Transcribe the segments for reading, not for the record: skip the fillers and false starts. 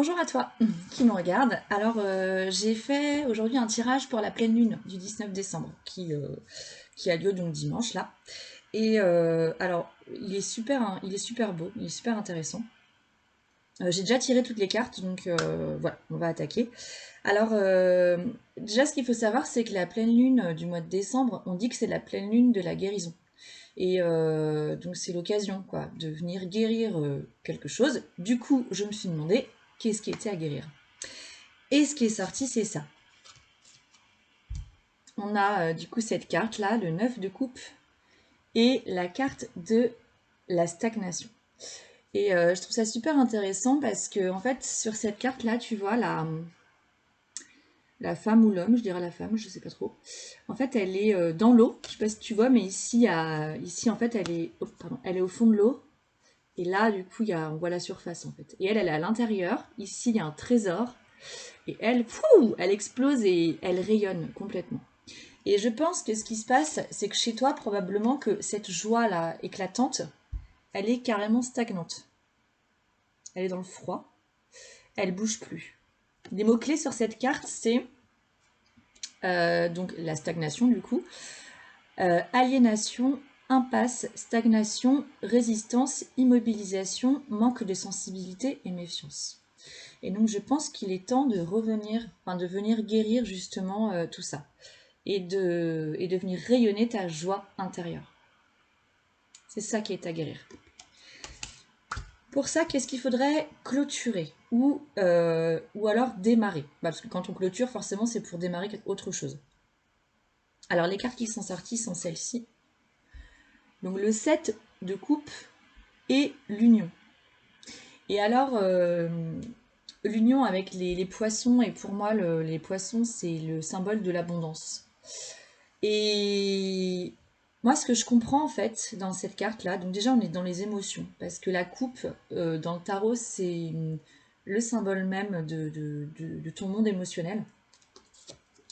Bonjour à toi qui me regarde. Alors, j'ai fait aujourd'hui un tirage pour la pleine lune du 19 décembre qui a lieu donc dimanche là. Et alors, il est super, hein, il est super beau, il est super intéressant. J'ai déjà tiré toutes les cartes, donc voilà, on va attaquer. Alors, déjà, ce qu'il faut savoir, c'est que la pleine lune du mois de décembre, on dit que c'est la pleine lune de la guérison. Et donc, c'est l'occasion, quoi, de venir guérir quelque chose. Du coup, je me suis demandé, qu'est-ce qui était à guérir? Et ce qui est sorti, c'est ça. On a du coup cette carte-là, le 9 de coupe, et la carte de la stagnation. Et je trouve ça super intéressant parce que, en fait, sur cette carte-là, tu vois la femme ou l'homme, je dirais la femme, je sais pas trop. En fait, elle est dans l'eau, je sais pas si tu vois, mais ici en fait, elle est au fond de l'eau. Et là, du coup, on voit la surface, en fait. Et elle est à l'intérieur. Ici, il y a un trésor. Et elle, elle explose et elle rayonne complètement. Et je pense que ce qui se passe, c'est que chez toi, probablement que cette joie-là éclatante, elle est carrément stagnante. Elle est dans le froid, elle bouge plus. Les mots-clés sur cette carte, c'est donc la stagnation du coup, aliénation, impasse, stagnation, résistance, immobilisation, manque de sensibilité et méfiance. Et donc je pense qu'il est temps de revenir, enfin de venir guérir justement tout ça et de venir rayonner ta joie intérieure. C'est ça qui est à guérir. Pour ça, qu'est-ce qu'il faudrait clôturer ou alors démarrer parce que quand on clôture, forcément, c'est pour démarrer autre chose. Alors, les cartes qui sont sorties sont celles-ci. Donc, le 7 de coupe et l'union. Et alors, l'union avec les poissons, et pour moi, les poissons, c'est le symbole de l'abondance. Et moi, ce que je comprends en fait dans cette carte-là, donc déjà on est dans les émotions, parce que la coupe dans le tarot, c'est le symbole même de ton monde émotionnel.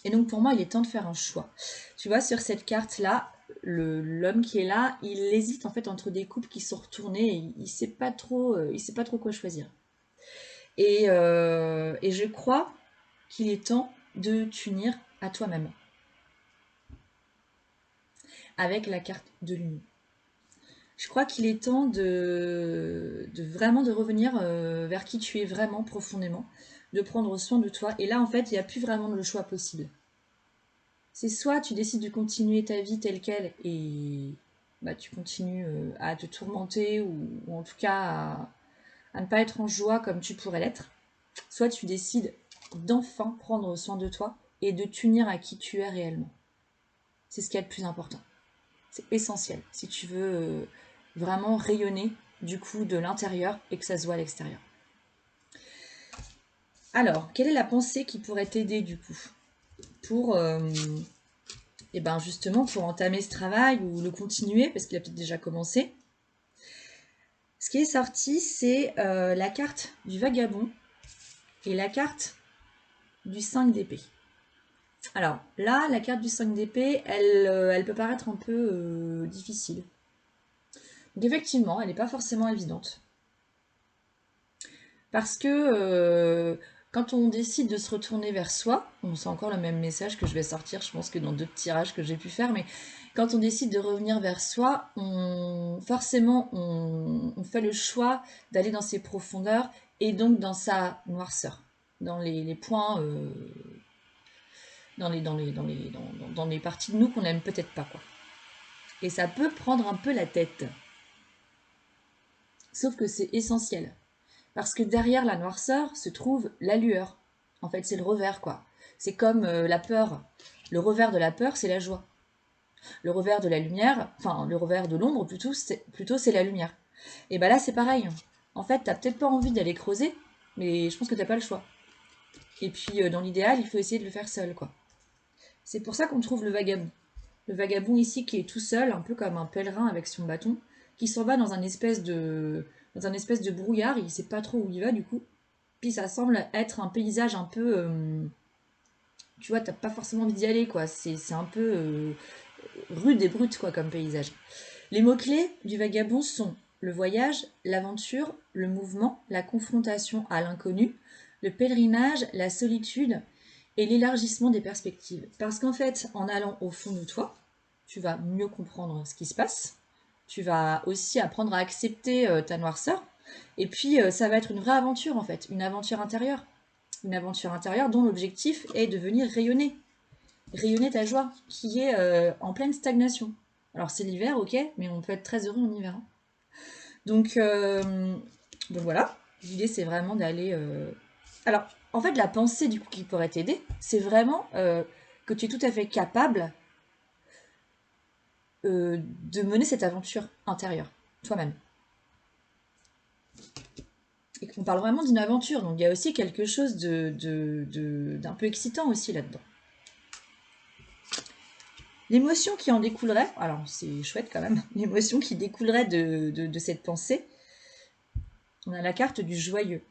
Et donc pour moi, il est temps de faire un choix. Tu vois, sur cette carte-là, l'homme qui est là, il hésite en fait entre des coupes qui sont retournées, et il sait pas trop quoi choisir. Et je crois qu'il est temps de t'unir à toi-même avec la carte de l'union. Je crois qu'il est temps de vraiment de revenir vers qui tu es vraiment profondément, de prendre soin de toi. Et là, en fait, il n'y a plus vraiment de choix possible. C'est soit tu décides de continuer ta vie telle qu'elle et bah, tu continues à te tourmenter ou en tout cas à ne pas être en joie comme tu pourrais l'être. Soit tu décides d'enfin prendre soin de toi et de t'unir à qui tu es réellement. C'est ce qui est le plus important. C'est essentiel si tu veux vraiment rayonner du coup de l'intérieur et que ça se voit à l'extérieur. Alors, quelle est la pensée qui pourrait t'aider du coup pour et ben justement pour entamer ce travail ou le continuer parce qu'il a peut-être déjà commencé. Ce qui est sorti, c'est la carte du vagabond et la carte du 5 d'épée. Alors là, la carte du 5 d'épée, elle peut paraître un peu difficile. Donc effectivement, elle n'est pas forcément évidente. Parce que quand on décide de se retourner vers soi, bon, c'est encore le même message que je vais sortir, je pense que dans d'autres tirages que j'ai pu faire, mais quand on décide de revenir vers soi, forcément on fait le choix d'aller dans ses profondeurs et donc dans sa noirceur, dans les points, dans les parties de nous qu'on n'aime peut-être pas, quoi. Et ça peut prendre un peu la tête. Sauf que c'est essentiel. Parce que derrière la noirceur se trouve la lueur. En fait, c'est le revers, quoi. C'est comme la peur. Le revers de la peur, c'est la joie. Le revers de la lumière, enfin, le revers de l'ombre, plutôt, c'est la lumière. Et ben là, c'est pareil. En fait, t'as peut-être pas envie d'aller creuser, mais je pense que t'as pas le choix. Et puis, dans l'idéal, il faut essayer de le faire seul, quoi. C'est pour ça qu'on trouve le vagabond. Le vagabond ici qui est tout seul, un peu comme un pèlerin avec son bâton, qui s'en va dans un espèce de brouillard, il sait pas trop où il va du coup. Puis ça semble être un paysage un peu, tu vois, t'as pas forcément envie d'y aller quoi. C'est un peu rude et brut quoi comme paysage. Les mots-clés du vagabond sont le voyage, l'aventure, le mouvement, la confrontation à l'inconnu, le pèlerinage, la solitude et l'élargissement des perspectives. Parce qu'en fait, en allant au fond de toi, tu vas mieux comprendre ce qui se passe, tu vas aussi apprendre à accepter ta noirceur, et puis ça va être une vraie aventure en fait, une aventure intérieure dont l'objectif est de venir rayonner ta joie, qui est en pleine stagnation. Alors c'est l'hiver, ok, mais on peut être très heureux en hiver. Hein. Donc voilà, l'idée c'est vraiment d'aller... Alors, en fait, la pensée du coup qui pourrait t'aider, c'est vraiment que tu es tout à fait capable de mener cette aventure intérieure, toi-même. Et qu'on parle vraiment d'une aventure, donc il y a aussi quelque chose d'un peu excitant aussi là-dedans. L'émotion qui en découlerait, alors c'est chouette quand même, l'émotion qui découlerait de cette pensée, on a la carte du joyeux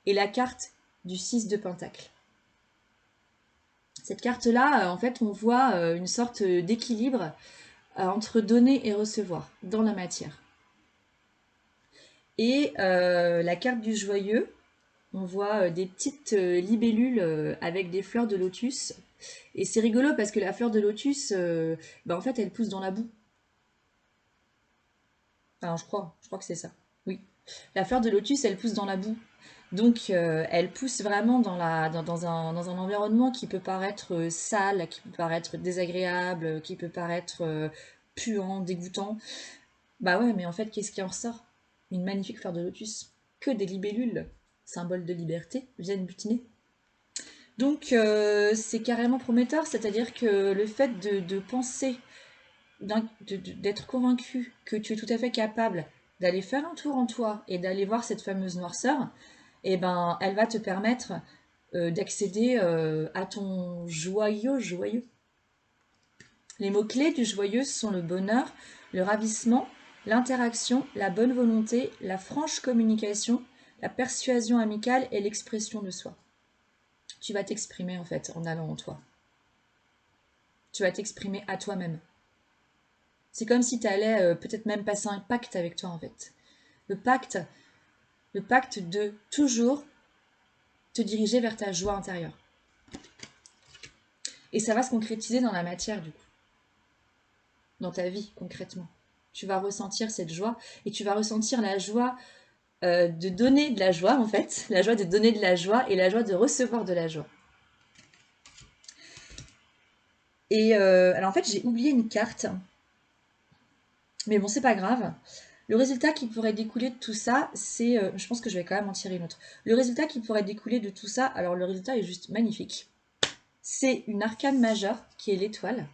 et la carte du 6 de Pentacle. Cette carte-là, en fait, on voit une sorte d'équilibre entre donner et recevoir dans la matière. Et la carte du joyeux, on voit des petites libellules avec des fleurs de lotus. Et c'est rigolo parce que la fleur de lotus, en fait, elle pousse dans la boue. Enfin, je crois que c'est ça. Oui. La fleur de lotus, elle pousse dans la boue. Donc, elle pousse vraiment dans un environnement qui peut paraître sale, qui peut paraître désagréable, qui peut paraître puant, dégoûtant. Bah ouais, mais en fait, qu'est-ce qui en ressort? Une magnifique fleur de lotus. Que des libellules, symbole de liberté, viennent butiner. Donc, c'est carrément prometteur, c'est-à-dire que le fait de penser, d'être convaincu que tu es tout à fait capable d'aller faire un tour en toi et d'aller voir cette fameuse noirceur, eh ben, elle va te permettre d'accéder à ton joyeux. Les mots-clés du joyeux sont le bonheur, le ravissement, l'interaction, la bonne volonté, la franche communication, la persuasion amicale et l'expression de soi. Tu vas t'exprimer en fait en allant en toi. Tu vas t'exprimer à toi-même. C'est comme si tu allais peut-être même passer un pacte avec toi en fait. Le pacte de toujours te diriger vers ta joie intérieure. Et ça va se concrétiser dans la matière du coup. Dans ta vie concrètement. Tu vas ressentir cette joie et tu vas ressentir la joie de donner de la joie en fait, la joie de donner de la joie et la joie de recevoir de la joie. Et alors en fait j'ai oublié une carte, mais bon c'est pas grave. Le résultat qui pourrait découler de tout ça, c'est, je pense que je vais quand même en tirer une autre. Le résultat qui pourrait découler de tout ça, alors le résultat est juste magnifique. C'est une arcane majeure qui est l'étoile.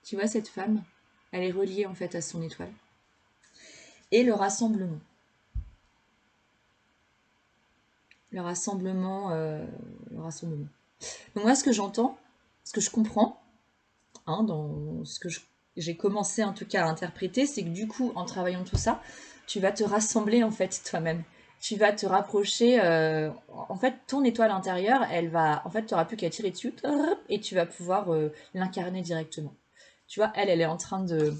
Tu vois cette femme, elle est reliée en fait à son étoile. Et le rassemblement. Le rassemblement. Donc moi, ce que j'entends, ce que je comprends, hein, dans ce que j'ai commencé en tout cas à interpréter, c'est que du coup, en travaillant tout ça, tu vas te rassembler en fait toi-même. Tu vas te rapprocher. En fait, ton étoile intérieure, elle va. En fait, tu n'auras plus qu'à tirer dessus et tu vas pouvoir l'incarner directement. Tu vois, elle est en train de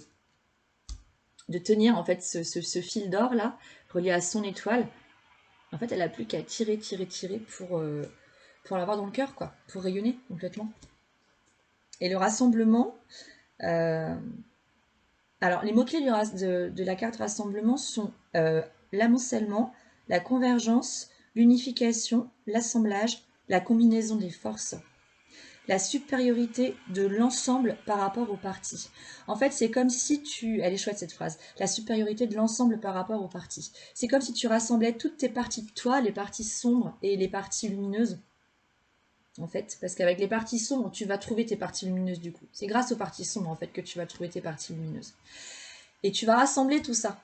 tenir en fait ce fil d'or là, relié à son étoile. En fait, elle n'a plus qu'à tirer pour l'avoir dans le cœur, quoi, pour rayonner complètement. Et le rassemblement, alors les mots-clés de la carte rassemblement sont l'amoncellement, la convergence, l'unification, l'assemblage, la combinaison des forces, la supériorité de l'ensemble par rapport aux parties. En fait, c'est comme si elle est chouette cette phrase, la supériorité de l'ensemble par rapport aux parties. C'est comme si tu rassemblais toutes tes parties de toi, les parties sombres et les parties lumineuses, en fait, parce qu'avec les parties sombres, tu vas trouver tes parties lumineuses du coup. C'est grâce aux parties sombres, en fait, que tu vas trouver tes parties lumineuses. Et tu vas rassembler tout ça.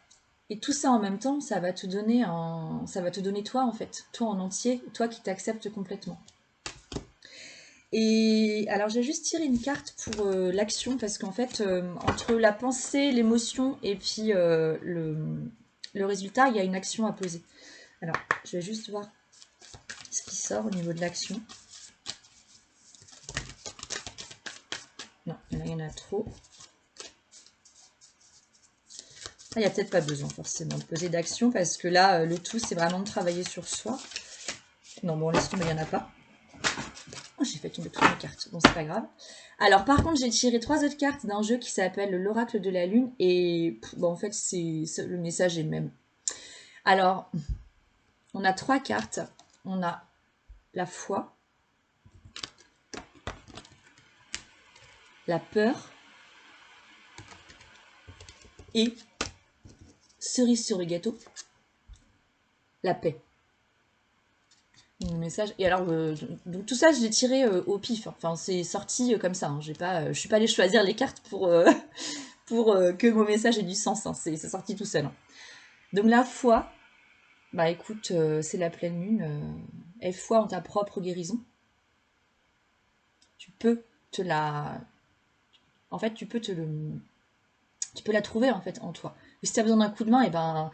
Et tout ça en même temps, ça va te donner toi, en fait, toi en entier, toi qui t'acceptes complètement. Et alors j'ai juste tiré une carte pour l'action parce qu'en fait entre la pensée, l'émotion et puis le résultat, il y a une action à poser. Alors je vais juste voir ce qui sort au niveau de l'action. Non, il y en a trop. Il n'y a peut-être pas besoin forcément de poser d'action parce que là, le tout, c'est vraiment de travailler sur soi. Non, bon, laisse tomber, il n'y en a pas. Oh, j'ai fait tomber toutes mes cartes. Bon, c'est pas grave. Alors, par contre, j'ai tiré 3 autres cartes d'un jeu qui s'appelle l'Oracle de la Lune. Et bon, en fait, le message est le même. Alors, on a 3 cartes. On a la foi, la peur et, cerise sur le gâteau, la paix. Message. Et alors, donc tout ça, je l'ai tiré au pif. Enfin, c'est sorti comme ça. Hein. Je suis pas allée choisir les cartes pour, pour que mon message ait du sens. Hein. C'est sorti tout seul. Hein. Donc la foi, bah écoute, c'est la pleine lune. Aie foi en ta propre guérison. Tu peux te la... En fait, tu peux la trouver en fait en toi. Et si tu as besoin d'un coup de main, va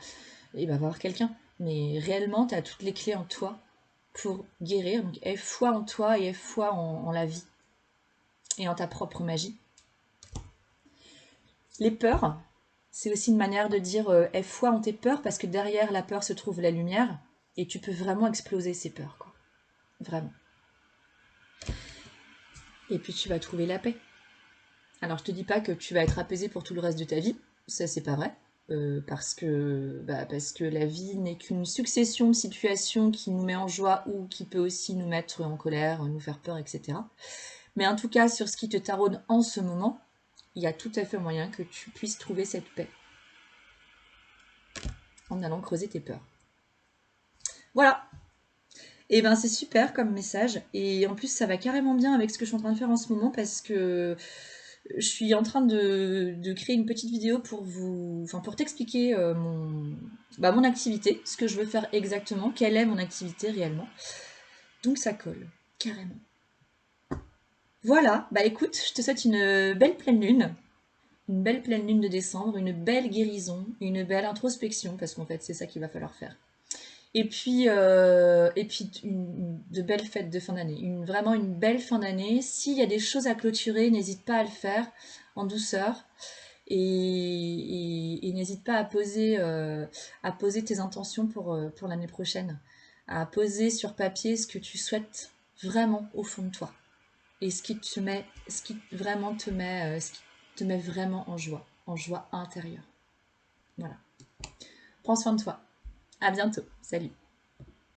voir quelqu'un. Mais réellement, tu as toutes les clés en toi pour guérir. Donc aie foi en toi et aie foi en la vie et en ta propre magie. Les peurs, c'est aussi une manière de dire aie foi en tes peurs parce que derrière la peur se trouve la lumière et tu peux vraiment exploser ces peurs, quoi. Vraiment. Et puis tu vas trouver la paix. Alors je te dis pas que tu vas être apaisé pour tout le reste de ta vie, ça c'est pas vrai. Parce que la vie n'est qu'une succession de situations qui nous met en joie ou qui peut aussi nous mettre en colère, nous faire peur, etc. Mais en tout cas, sur ce qui te taraude en ce moment, il y a tout à fait moyen que tu puisses trouver cette paix en allant creuser tes peurs. Voilà. Et ben c'est super comme message. Et en plus, ça va carrément bien avec ce que je suis en train de faire en ce moment parce que je suis en train de créer une petite vidéo pour t'expliquer mon activité, ce que je veux faire exactement, quelle est mon activité réellement. Donc ça colle, carrément. Voilà, bah écoute, je te souhaite une belle pleine lune de décembre, une belle guérison, une belle introspection, parce qu'en fait c'est ça qu'il va falloir faire. Et puis de belles fêtes de fin d'année. Vraiment une belle fin d'année. S'il y a des choses à clôturer, n'hésite pas à le faire en douceur. Et n'hésite pas à poser tes intentions pour l'année prochaine. À poser sur papier ce que tu souhaites vraiment au fond de toi. Et ce qui vraiment ce qui te met vraiment en joie intérieure. Voilà. Prends soin de toi. À bientôt. Salut.